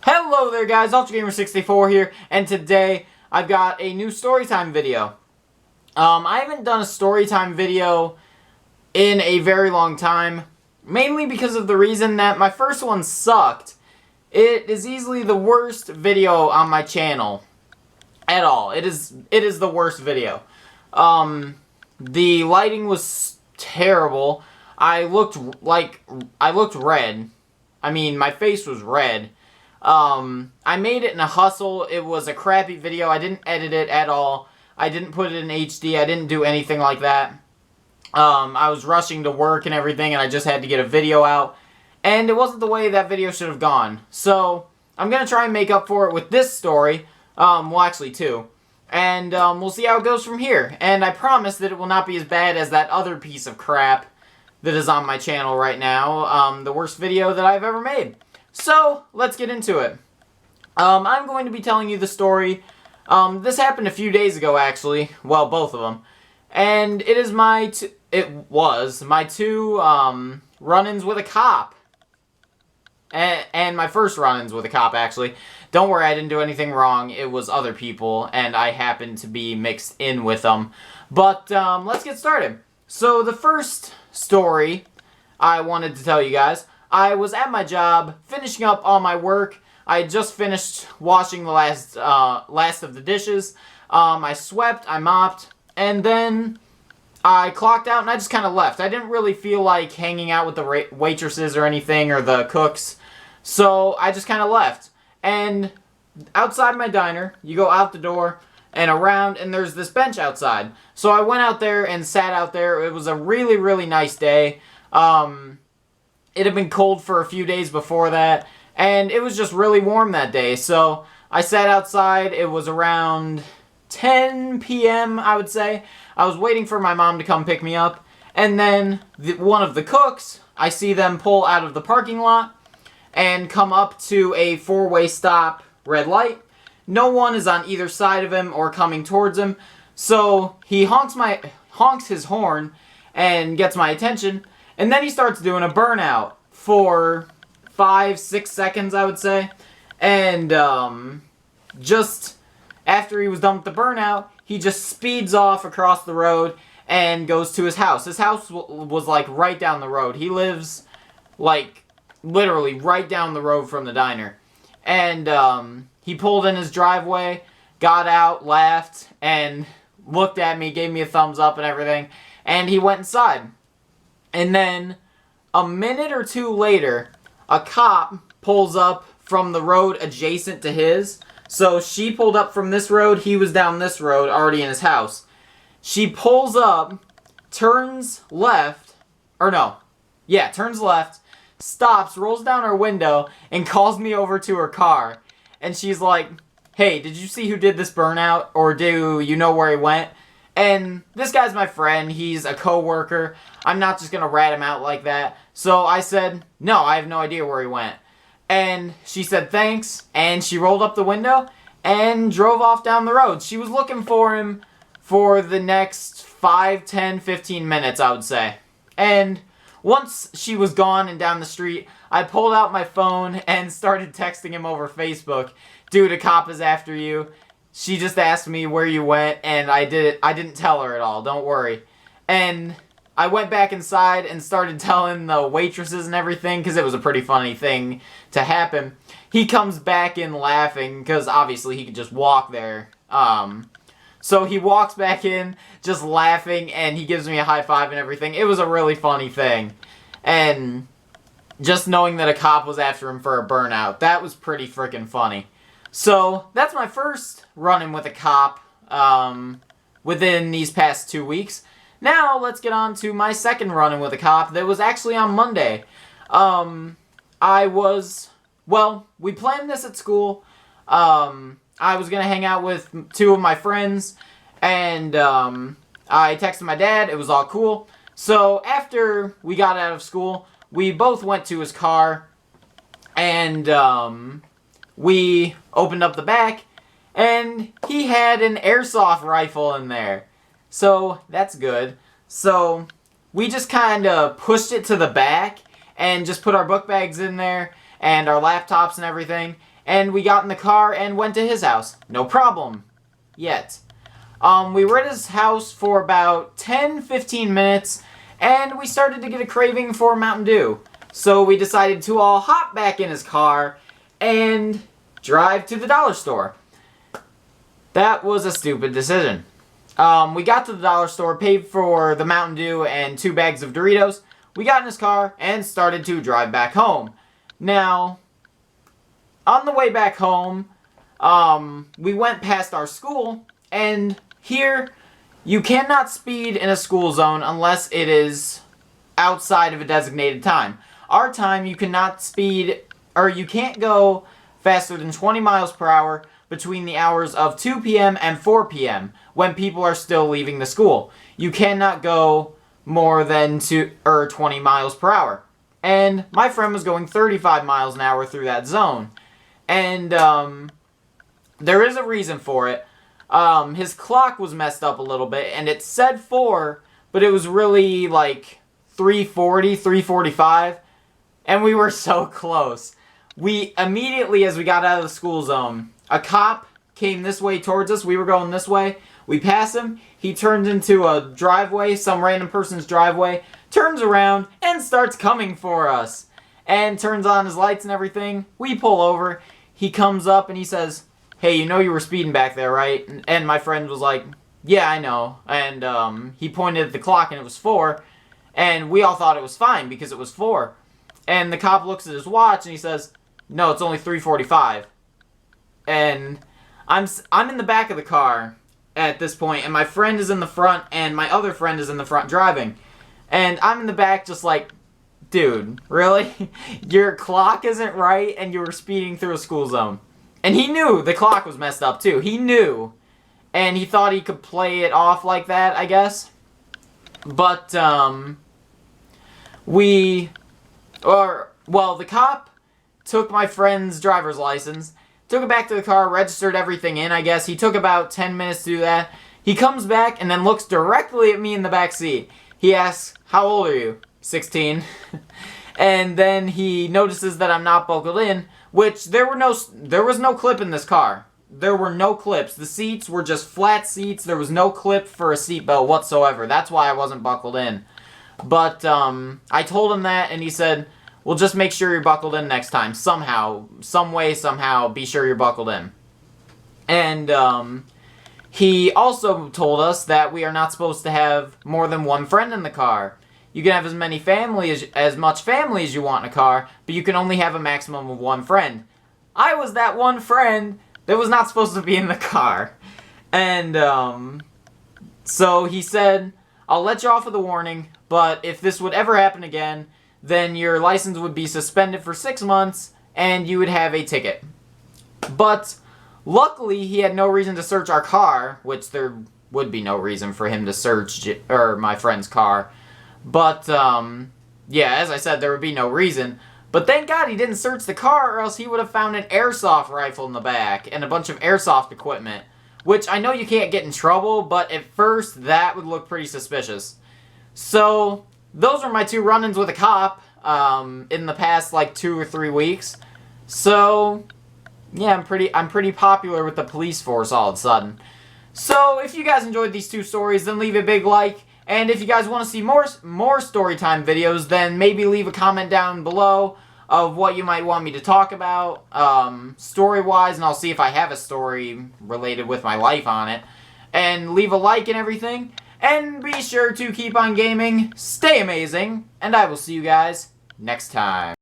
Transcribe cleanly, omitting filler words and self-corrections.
Hello there guys, UltraGamer64 here, and today I've got a new storytime video. I haven't done a storytime video in a very long time, mainly because of the reason that my first one sucked. It is easily the worst video on my channel at all. It is the worst video. The lighting was terrible. I looked red. I mean, my face was red. I made it in a hustle. It was a crappy video. I didn't edit it at all. I didn't put it in HD. I didn't do anything like that. I was rushing to work and everything, and I just had to get a video out. And it wasn't the way that video should have gone. So, I'm going to try and make up for it with this story. Well, actually two. And we'll see how it goes from here. And I promise that it will not be as bad as that other piece of crap that is on my channel right now. The worst video that I've ever made. So, let's get into it. I'm going to be telling you the story. This happened a few days ago, actually. Well, both of them. And it is my two run-ins with a cop. And my first run-ins with a cop, actually. Don't worry, I didn't do anything wrong. It was other people, and I happened to be mixed in with them. But, let's get started. So, the first story I wanted to tell you guys, I was at my job, finishing up all my work. I had just finished washing the last of the dishes. I swept, I mopped, and then I clocked out and I just kind of left. I didn't really feel like hanging out with the waitresses or anything, or the cooks. So I just kind of left. And outside my diner, you go out the door and around, and there's this bench outside. So I went out there and sat out there. It was a really, really nice day. It had been cold for a few days before that, and it was just really warm that day. So I sat outside. It was around 10 p.m., I would say. I was waiting for my mom to come pick me up, and then one of the cooks, I see them pull out of the parking lot and come up to a four-way stop red light. No one is on either side of him or coming towards him, so he honks his horn and gets my attention, and then he starts doing a burnout for 5-6 seconds, I would say. And just after he was done with the burnout, he just speeds off across the road and goes to his house. His house was like right down the road. He lives like literally right down the road from the diner. And he pulled in his driveway, got out, laughed, and looked at me, gave me a thumbs up and everything, and he went inside. And then a minute or two later, a cop pulls up from the road adjacent to his. So she pulled up from this road, he was down this road, already in his house. She pulls up, turns left, turns left, stops, rolls down her window, and calls me over to her car. And she's like, "Hey, did you see who did this burnout? Or do you know where he went?" And this guy's my friend. He's a co-worker. I'm not just going to rat him out like that. So I said, "No, I have no idea where he went." And she said, "Thanks." And she rolled up the window and drove off down the road. She was looking for him for the next 5, 10, 15 minutes, I would say. And once she was gone and down the street, I pulled out my phone and started texting him over Facebook. "Dude, a cop is after you." She just asked me where you went, and I didn't tell her at all, don't worry. And I went back inside and started telling the waitresses and everything, because it was a pretty funny thing to happen. He comes back in laughing, because obviously he could just walk there. So he walks back in, just laughing, and he gives me a high five and everything. It was a really funny thing. And just knowing that a cop was after him for a burnout, that was pretty freaking funny. So, that's my first run-in with a cop within these past 2 weeks. Now, let's get on to my second run-in with a cop that was actually on Monday. We planned this at school. I was going to hang out with two of my friends, and I texted my dad. It was all cool. So, after we got out of school, we both went to his car, and we opened up the back, and he had an airsoft rifle in there. So, that's good. So, we just kind of pushed it to the back, and just put our book bags in there, and our laptops and everything. And we got in the car and went to his house. No problem. Yet. We were at his house for about 10-15 minutes, and we started to get a craving for Mountain Dew. So we decided to all hop back in his car and drive to the dollar store. That was a stupid decision. We got to the dollar store, paid for the Mountain Dew and 2 bags of Doritos. We got in his car and started to drive back home. Now, on the way back home, we went past our school, and here, you cannot speed in a school zone unless it is outside of a designated time. Our time, you cannot speed, or you can't go faster than 20 miles per hour between the hours of 2 p.m. and 4 p.m. when people are still leaving the school. You cannot go more than 20 miles per hour. And my friend was going 35 miles an hour through that zone. And there is a reason for it. His clock was messed up a little bit, and it said 4, but it was really like 3:40, 3:45, and we were so close. We immediately, as we got out of the school zone, a cop came this way towards us. We were going this way. We pass him. He turns into a driveway, some random person's driveway, turns around, and starts coming for us. And turns on his lights and everything. We pull over. He comes up and he says, "Hey, you know you were speeding back there, right?" And my friend was like, "Yeah, I know." And he pointed at the clock and it was 4. And we all thought it was fine because it was 4. And the cop looks at his watch and he says, "No, it's only 3:45. And I'm in the back of the car at this point, and my friend is in the front, and my other friend is in the front driving. And I'm in the back just like, dude, really? Your clock isn't right and you were speeding through a school zone. And he knew the clock was messed up too. He knew. And he thought he could play it off like that, I guess. But, the cop took my friend's driver's license, took it back to the car, registered everything in, I guess. He took about 10 minutes to do that. He comes back and then looks directly at me in the back seat. He asks, "How old are you?" 16. And then he notices that I'm not buckled in, which there was no clip in this car. There were no clips. The seats were just flat seats. There was no clip for a seatbelt whatsoever. That's why I wasn't buckled in. But I told him that, and he said, "Well, just make sure you're buckled in next time. Somehow, some way, somehow, be sure you're buckled in." And he also told us that we are not supposed to have more than one friend in the car. You can have as much family as you want in a car, but you can only have a maximum of one friend. I was that one friend that was not supposed to be in the car. And so he said, "I'll let you off with a warning, but if this would ever happen again, then your license would be suspended for 6 months and you would have a ticket." But luckily, he had no reason to search our car, which there would be no reason for him to search my friend's car. But, yeah, as I said, there would be no reason. But thank God he didn't search the car, or else he would have found an airsoft rifle in the back and a bunch of airsoft equipment. Which I know you can't get in trouble, but at first that would look pretty suspicious. So, those were my 2 run-ins with a cop in the past, like, 2 or 3 weeks. So, yeah, I'm pretty popular with the police force all of a sudden. So, if you guys enjoyed these 2 stories, then leave a big like. And if you guys want to see more storytime videos, then maybe leave a comment down below of what you might want me to talk about, story-wise, and I'll see if I have a story related with my life on it. And leave a like and everything. And be sure to keep on gaming, stay amazing, and I will see you guys next time.